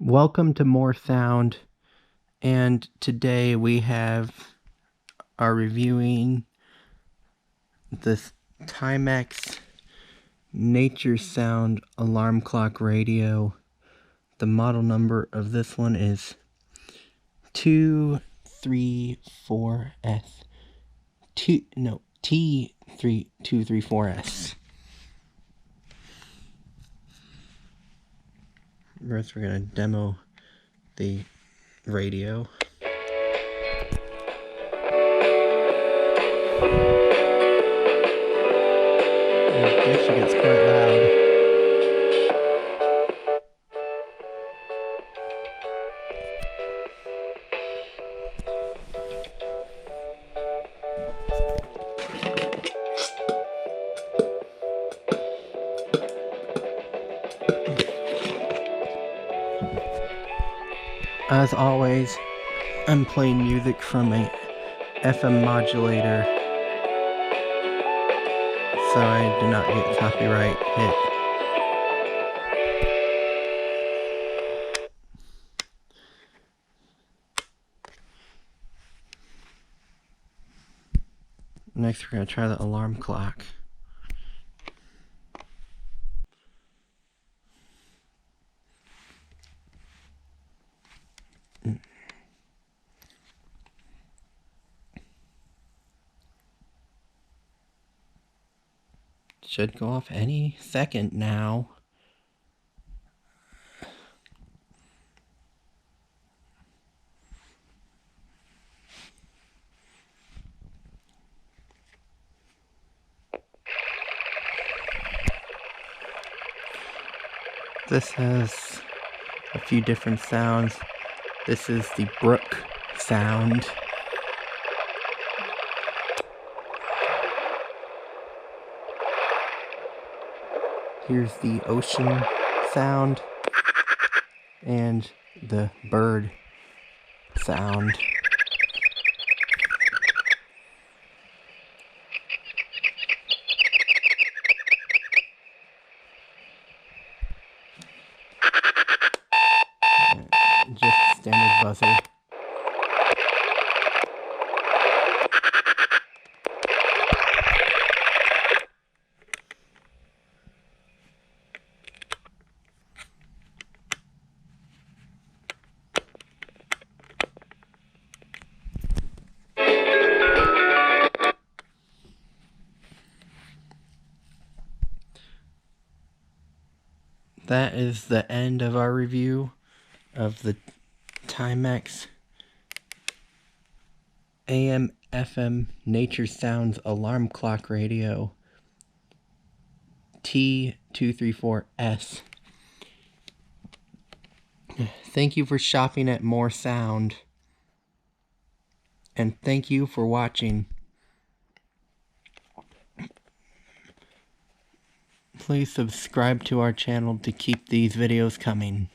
Welcome to More Sound, and today we are reviewing this Timex Nature Sound Alarm Clock Radio. The model number of this one is T234S. T234S. First, we're going to demo the radio. I guess it gets quite loud. As always, I'm playing music from a FM modulator, so I do not get copyright hit. Next, we're going to try the alarm clock. Should go off any second now. This has a few different sounds. This is the brook sound. Here's the ocean sound and the bird sound. Just standard buzzer. That is the end of our review of the Timex AM/FM Nature Sounds Alarm Clock Radio T234S. Thank you for shopping at More Sound, and thank you for watching. Please subscribe to our channel to keep these videos coming.